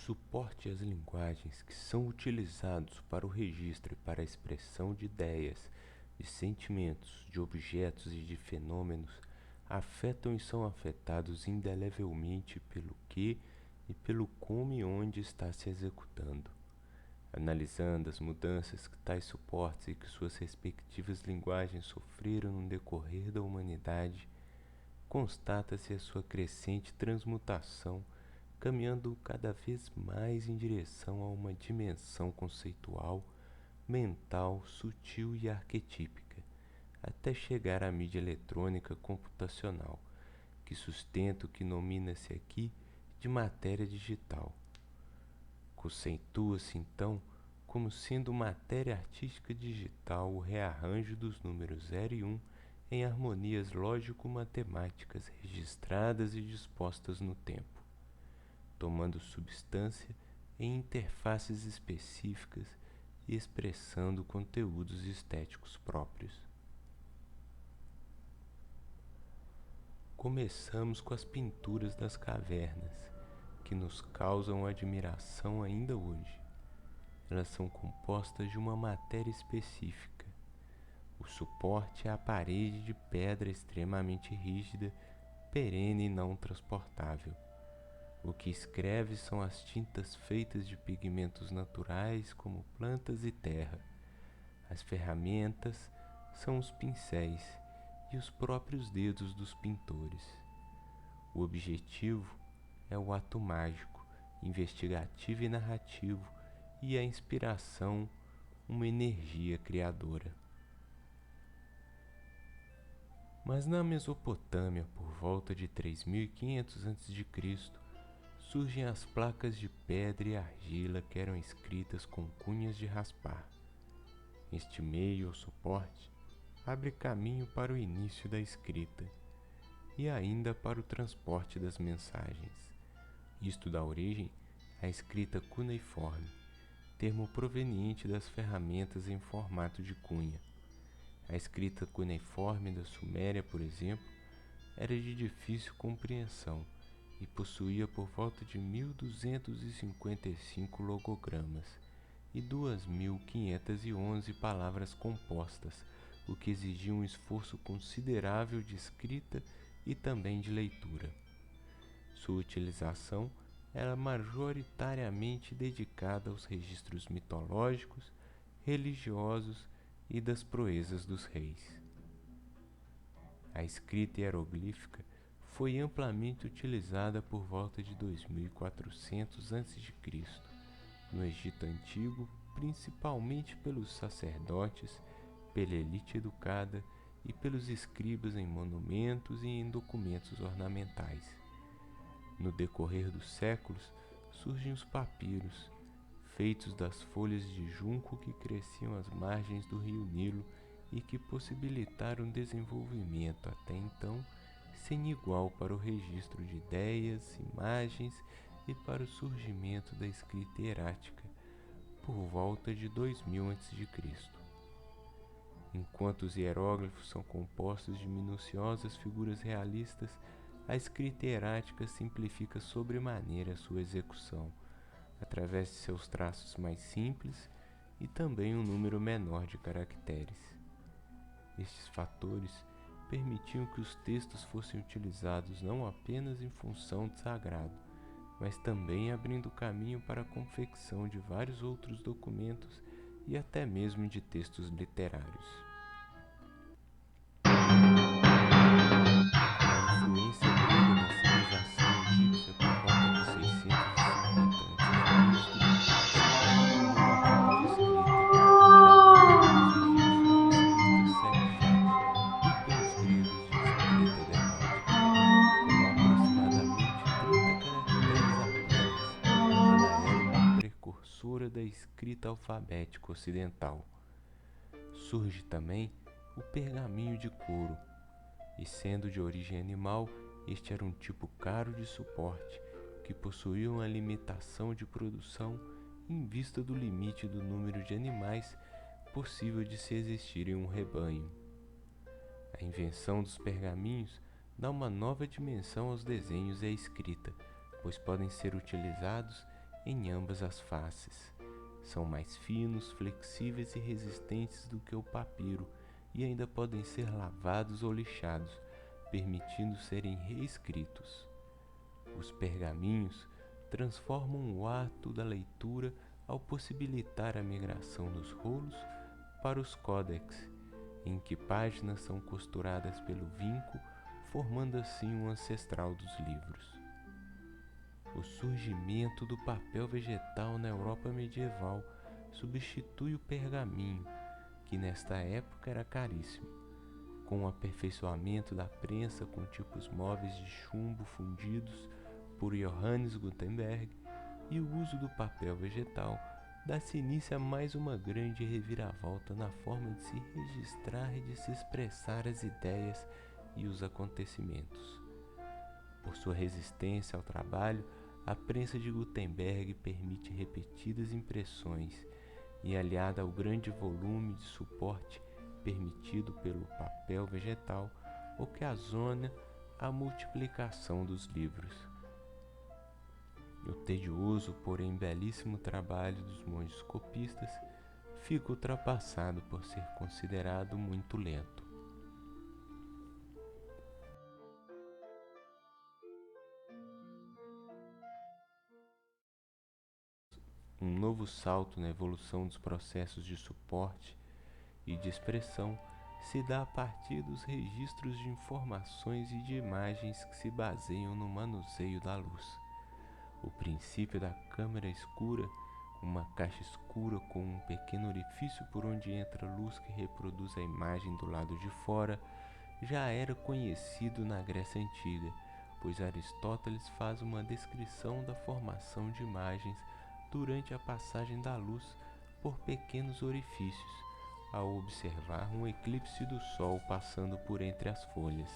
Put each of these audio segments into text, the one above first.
suporte às linguagens que são utilizados para o registro e para a expressão de ideias, de sentimentos, de objetos e de fenômenos afetam e são afetados indelevelmente pelo que e pelo como e onde está se executando. Analisando as mudanças que tais suportes e que suas respectivas linguagens sofreram no decorrer da humanidade, constata-se a sua crescente transmutação, caminhando cada vez mais em direção a uma dimensão conceitual, mental, sutil e arquetípica, até chegar à mídia eletrônica computacional, que sustenta o que nomina-se aqui de matéria digital. Conceitua-se então como sendo matéria artística digital o rearranjo dos números 0 e 1 em harmonias lógico-matemáticas registradas e dispostas no tempo, tomando substância em interfaces específicas e expressando conteúdos estéticos próprios. Começamos com as pinturas das cavernas, que nos causam admiração ainda hoje. Elas são compostas de uma matéria específica. O suporte é a parede de pedra extremamente rígida, perene e não transportável. O que escreve são as tintas feitas de pigmentos naturais como plantas e terra. As ferramentas são os pincéis e os próprios dedos dos pintores. O objetivo é o ato mágico, investigativo e narrativo, e a inspiração, uma energia criadora. Mas na Mesopotâmia, por volta de 3500 a.C., surgem as placas de pedra e argila que eram escritas com cunhas de raspar. Este meio ou suporte abre caminho para o início da escrita e ainda para o transporte das mensagens. Isto dá origem à escrita cuneiforme, termo proveniente das ferramentas em formato de cunha. A escrita cuneiforme da Suméria, por exemplo, era de difícil compreensão e possuía por volta de 1255 logogramas e 2511 palavras compostas, o que exigia um esforço considerável de escrita e também de leitura. Sua utilização era majoritariamente dedicada aos registros mitológicos, religiosos e das proezas dos reis. A escrita hieroglífica foi amplamente utilizada por volta de 2400 a.C. no Egito Antigo, principalmente pelos sacerdotes, pela elite educada e pelos escribas em monumentos e em documentos ornamentais. No decorrer dos séculos, surgem os papiros, feitos das folhas de junco que cresciam às margens do rio Nilo e que possibilitaram um desenvolvimento até então sem igual para o registro de ideias, imagens e para o surgimento da escrita hierática, por volta de 2000 a.C. Enquanto os hieróglifos são compostos de minuciosas figuras realistas, a escrita hierática simplifica sobremaneira a sua execução, através de seus traços mais simples e também um número menor de caracteres. Estes fatores permitiam que os textos fossem utilizados não apenas em função de sagrado, mas também abrindo caminho para a confecção de vários outros documentos e até mesmo de textos literários. Com a influência grega na civilização egípcia por volta de 650 a.C., surgiu também um tipo de escrita chamada pelos egípcios de escrita sekhmet e pelos gregos de escrita demática, com aproximadamente 30 caracteres apenas. Ela era uma precursora da escrita alfabética ocidental. Surge também o pergaminho de couro, e sendo de origem animal, este era um tipo caro de suporte que possuía uma limitação de produção em vista do limite do número de animais possível de se existir em um rebanho. A invenção dos pergaminhos dá uma nova dimensão aos desenhos e à escrita, pois podem ser utilizados em ambas as faces. São mais finos, flexíveis e resistentes do que o papiro e ainda podem ser lavados ou lixados, permitindo serem reescritos. Os pergaminhos transformam o ato da leitura ao possibilitar a migração dos rolos para os códex, em que páginas são costuradas pelo vinco, formando assim um ancestral dos livros. O surgimento do papel vegetal na Europa medieval substitui o pergaminho, que nesta época era caríssimo. Com o aperfeiçoamento da prensa com tipos móveis de chumbo fundidos por Johannes Gutenberg e o uso do papel vegetal, dá-se início a mais uma grande reviravolta na forma de se registrar e de se expressar as ideias e os acontecimentos. Por sua resistência ao trabalho, a prensa de Gutenberg permite repetidas impressões e, aliada ao grande volume de suporte permitido pelo papel vegetal, ocasiona a multiplicação dos livros. O tedioso, porém belíssimo trabalho dos monges copistas fica ultrapassado por ser considerado muito lento. Um novo salto na evolução dos processos de suporte e de expressão se dá a partir dos registros de informações e de imagens que se baseiam no manuseio da luz. O princípio da câmara escura, uma caixa escura com um pequeno orifício por onde entra a luz que reproduz a imagem do lado de fora, já era conhecido na Grécia Antiga, pois Aristóteles faz uma descrição da formação de imagens durante a passagem da luz por pequenos orifícios, ao observar um eclipse do Sol passando por entre as folhas.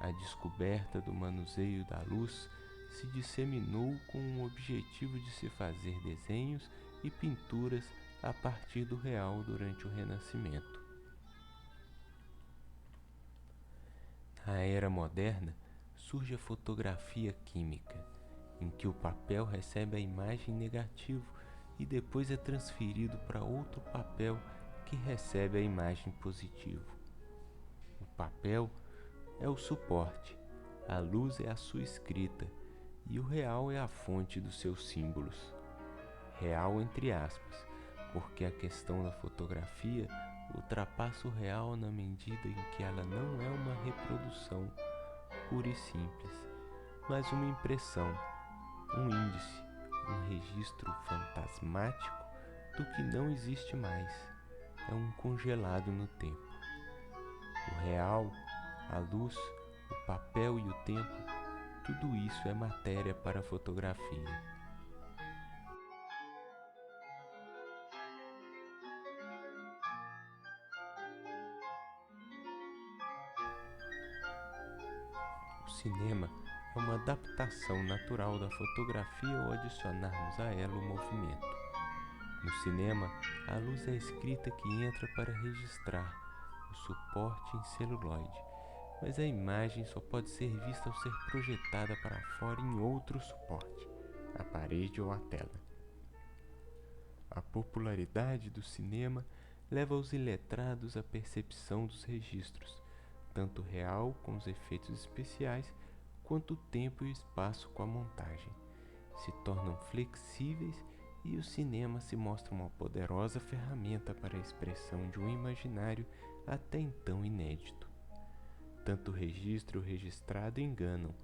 A descoberta do manuseio da luz se disseminou com o objetivo de se fazer desenhos e pinturas a partir do real durante o Renascimento. Na era moderna, surge a fotografia química, em que o papel recebe a imagem negativo e depois é transferido para outro papel que recebe a imagem positivo. O papel é o suporte, a luz é a sua escrita e o real é a fonte dos seus símbolos. Real entre aspas, porque a questão da fotografia ultrapassa o real na medida em que ela não é uma reprodução pura e simples, mas uma impressão, um índice, um registro fantasmático do que não existe mais. É um congelado no tempo. O real, a luz, o papel e o tempo, tudo isso é matéria para a fotografia. O cinema é uma adaptação natural da fotografia ao adicionarmos a ela o movimento. No cinema, a luz é a escrita que entra para registrar o suporte em celuloide, mas a imagem só pode ser vista ao ser projetada para fora em outro suporte, a parede ou a tela. A popularidade do cinema leva os iletrados à percepção dos registros, tanto real com os efeitos especiais, quanto o tempo e o espaço com a montagem. Se tornam flexíveis e o cinema se mostra uma poderosa ferramenta para a expressão de um imaginário até então inédito. Tanto o registro e o registrado enganam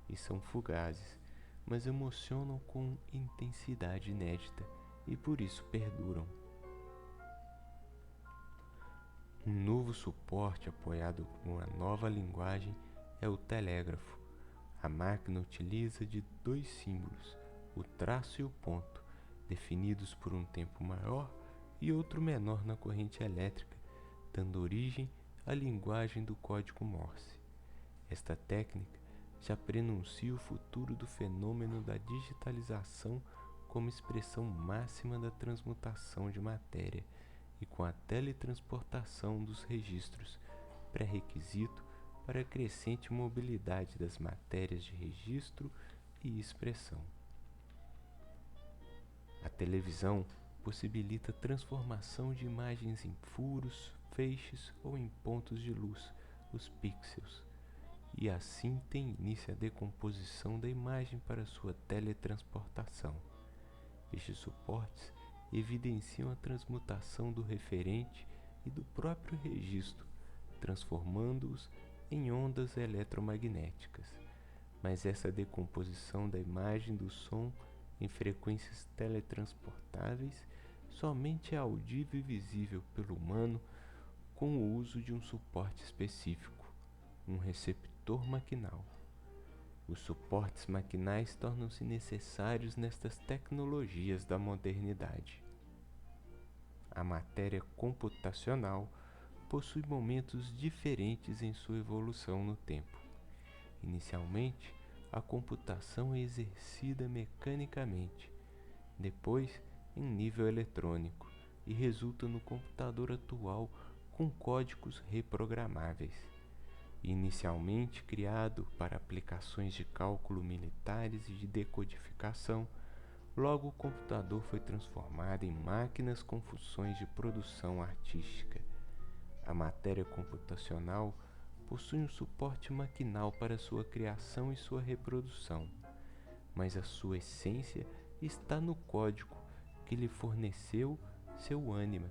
e são fugazes, mas emocionam com intensidade inédita e por isso perduram. Um novo suporte apoiado por uma nova linguagem é o telégrafo. A máquina utiliza de dois símbolos, o traço e o ponto, definidos por um tempo maior e outro menor na corrente elétrica, dando origem à linguagem do código Morse. Esta técnica já prenuncia o futuro do fenômeno da digitalização como expressão máxima da transmutação de matéria e com a teletransportação dos registros, pré-requisito para a crescente mobilidade das matérias de registro e expressão. A televisão possibilita a transformação de imagens em furos, feixes ou em pontos de luz, os pixels, e assim tem início a decomposição da imagem para sua teletransportação. Estes suportes evidenciam a transmutação do referente e do próprio registro, transformando-os em ondas eletromagnéticas. Mas essa decomposição da imagem do som em frequências teletransportáveis somente é audível e visível pelo humano com o uso de um suporte específico, um receptor maquinal. Os suportes maquinais tornam-se necessários nestas tecnologias da modernidade. A matéria computacional possui momentos diferentes em sua evolução no tempo. Inicialmente, a computação é exercida mecanicamente, depois em nível eletrônico, e resulta no computador atual com códigos reprogramáveis. Inicialmente criado para aplicações de cálculo militares e de decodificação, logo o computador foi transformado em máquinas com funções de produção artística. A matéria computacional possui um suporte maquinal para sua criação e sua reprodução, mas a sua essência está no código que lhe forneceu seu ânima,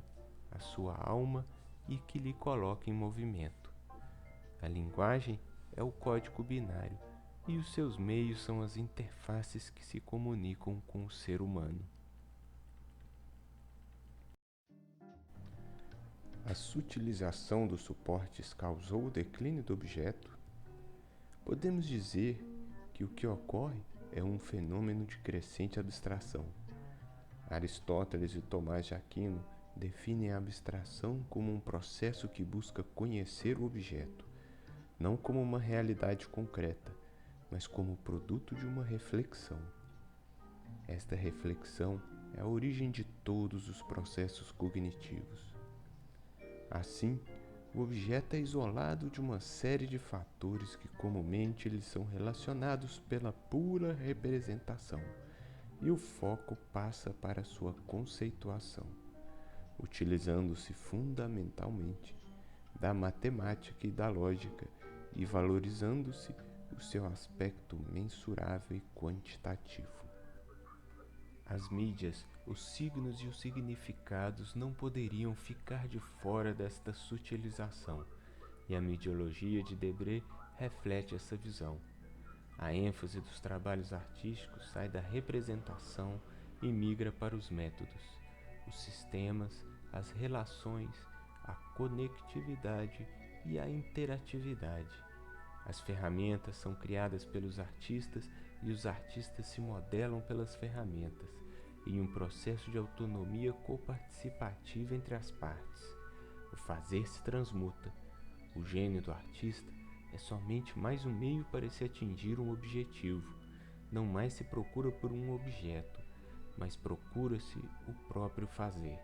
a sua alma e que lhe coloca em movimento. A linguagem é o código binário e os seus meios são as interfaces que se comunicam com o ser humano. A sutilização dos suportes causou o declínio do objeto? Podemos dizer que o que ocorre é um fenômeno de crescente abstração. Aristóteles e Tomás de Aquino definem a abstração como um processo que busca conhecer o objeto, não como uma realidade concreta, mas como produto de uma reflexão. Esta reflexão é a origem de todos os processos cognitivos. Assim, o objeto é isolado de uma série de fatores que comumente lhes são relacionados pela pura representação, e o foco passa para sua conceituação, utilizando-se fundamentalmente da matemática e da lógica e valorizando-se o seu aspecto mensurável e quantitativo. As mídias, os signos e os significados não poderiam ficar de fora desta sutilização, e a midiologia de Debré reflete essa visão. A ênfase dos trabalhos artísticos sai da representação e migra para os métodos, os sistemas, as relações, a conectividade e a interatividade. As ferramentas são criadas pelos artistas e os artistas se modelam pelas ferramentas, em um processo de autonomia coparticipativa entre as partes. O fazer se transmuta. O gênio do artista é somente mais um meio para se atingir um objetivo. Não mais se procura por um objeto, mas procura-se o próprio fazer.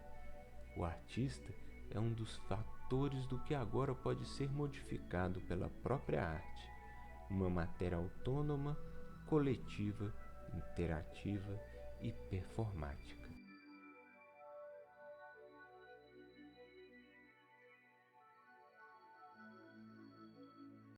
O artista é um dos fatores do que agora pode ser modificado pela própria arte, uma matéria autônoma, coletiva, interativa e performática.